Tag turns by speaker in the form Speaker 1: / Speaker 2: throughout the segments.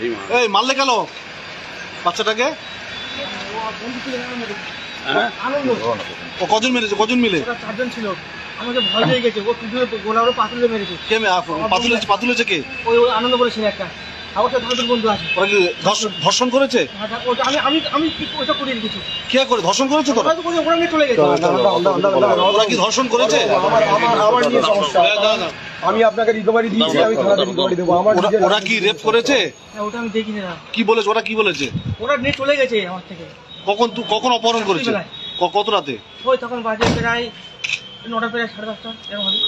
Speaker 1: এই মারলে কেন বাচ্চাটাকে? ও কজন মেরেছে? কজন মিলে?
Speaker 2: চারজন ছিল। আমাকে ভয় পেয়ে গেছে, ও পিছনে গোলারও পাতুলে মেরেছে।
Speaker 1: কে পাতুলেছে কে?
Speaker 2: ওই আনন্দ করেছিল একটা, আমার সাথে ভালো বন্ধু আছে।
Speaker 1: ওরা কি ধর্ষণ করেছে?
Speaker 2: আমি ওটা করে রেখেছি।
Speaker 1: কে করে ধর্ষণ করেছে? তোরা
Speaker 2: ওরা নিয়ে চলে গেছে।
Speaker 1: ওরা কি ধর্ষণ করেছে?
Speaker 3: আমার নিয়ে সমস্যা, আমি আপনাকে রিকভারি দিয়েছি, আমি থানাতে রিকভারি দেবো।
Speaker 1: ওরা কি রেপ করেছে?
Speaker 2: ওটা আমি দেখিনি না।
Speaker 1: কি বলেছে ওরা? কি বলেছে?
Speaker 2: ওরা নিয়ে চলে গেছে আমার থেকে।
Speaker 1: কখন অপহরণ করেছে? কত রাতে?
Speaker 2: ওই তখন বাজে প্রায় 9টা প্রায় 10:30 এরকম হবে।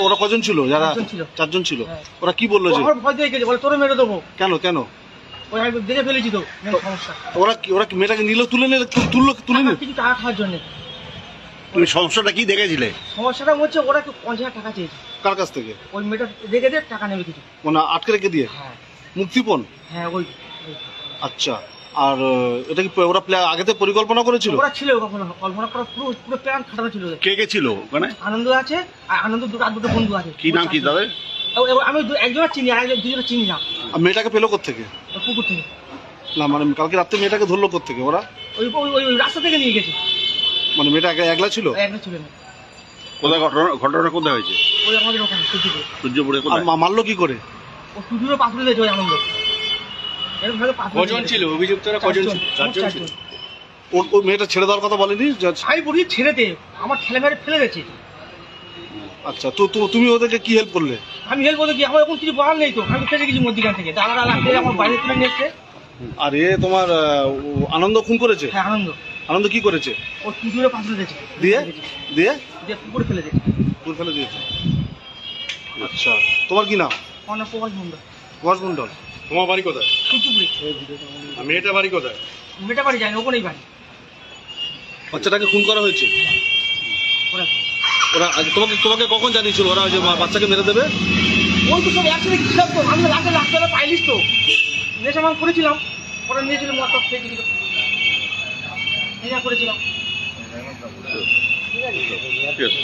Speaker 1: ওরা কজন ছিল? যারা চারজন ছিল। ওরা কি বললো? যে
Speaker 2: আমার ভয় পেয়ে গেছে, বলে তোরে মেরে দেবো।
Speaker 1: কেন?
Speaker 2: ওই আমি দেখে ফেলেছি তো সমস্যা।
Speaker 1: ওরা কি মেয়েটাকে তুলে নিল
Speaker 2: কিছু টাকা খাওয়ার জন্য।
Speaker 1: তুমি সমস্যাটা কি দেখেছিলে?
Speaker 2: সমস্যাটা হচ্ছে ওরা 50,000 টাকা চেয়েছে।
Speaker 1: কার কাছ থেকে?
Speaker 2: ওই মেয়েটা দেখে দিয়ে টাকা নেবে কিছু,
Speaker 1: মানে আটকে রেখে দিয়ে।
Speaker 2: হ্যাঁ
Speaker 1: মুক্তিপণ?
Speaker 2: হ্যাঁ ওই।
Speaker 1: আচ্ছা, আর এটা কি ওরা আগেতে পরিকল্পনা করেছিল?
Speaker 2: ওরা ছিল কখনো কল্পনা করা, পুরো প্ল্যান খাটানো ছিল।
Speaker 1: কে ছিল ওখানে?
Speaker 2: আনন্দ আছে, আর আনন্দ দুটো বন্ধু আছে।
Speaker 1: কি নাম কি তাদের?
Speaker 2: আমি একজনের চিনি, আর দুজনের চিনি না।
Speaker 1: মেয়েটাকে পেলো কোত্থেকে?
Speaker 2: পুকুর থেকে।
Speaker 1: না মানে কালকে রাত্রে মেয়েটাকে ধরলো কোত্থেকে ওরা?
Speaker 2: ওই রাস্তা থেকে নিয়ে গেছে।
Speaker 1: মানে মেয়েটা একলা ছিল?
Speaker 2: একলা ছিল না।
Speaker 1: কোথায় ঘটনা কোথায় হয়েছে?
Speaker 2: ওই আমাদের ওখানে
Speaker 1: সূর্যপুরে। মারলো কি করে?
Speaker 2: ও স্টুডিও পাথরে দিয়েছে ওই আনন্দ। এরকম ভাবে পাথর।
Speaker 1: কজন ছিল অভিযুক্তরা? কজন ছিল? 4জন ছিল। ওই মেয়েটা ছেড়ে দেওয়ার কথা বলেনি?
Speaker 2: আমি বলি ছেড়ে দে, আমার ছেলে মেরে ফেলে গেছে।
Speaker 1: আচ্ছা, তো তুমি ওদেরকে কি হেল্প করলে?
Speaker 2: আমি হেল্প বলতে কি, আমার এখন কিছু বলার নেই তো। আমি ফেলে গেছি মধ্যিখান থেকে, দাঁড়া লাগতে আমার বাইরে তুলে নিয়ে এসছে।
Speaker 1: আর তোমার আনন্দ খুন করেছে?
Speaker 2: হ্যাঁ
Speaker 1: আনন্দ কি করেছে?
Speaker 2: ও স্টুডিও পাথরে দিয়েছে।
Speaker 1: দিয়ে
Speaker 2: পুকুরে ফেলে দিয়েছে।
Speaker 1: পুকুরে ফেলে দিয়েছে। আচ্ছা, তোমার কি নাম?
Speaker 2: আমার নাম প্রকাশ মন্ডল।
Speaker 1: প্রকাশ মন্ডল। তোমার বাড়ি কোথায়?
Speaker 2: সূর্যপুরে।
Speaker 1: মেয়েটা বাড়ি কোথায়?
Speaker 2: মেয়েটা বাড়ি যায়নি, ওখানেই বাড়ি।
Speaker 1: বাচ্চাটাকে খুন করা হয়েছে? ওরা তোমাকে কখন জানিয়েছিল ওরা যে বাচ্চাকে মেরে দেবে?
Speaker 2: ওই তো সব একসাথে ছিলাম তো, আমি রাস্তা পাইলিস তো নেশা মান করেছিলাম। ওরা নিয়েছিল মদ টপ খেয়েছিল, করেছিলাম। ঠিক আছে।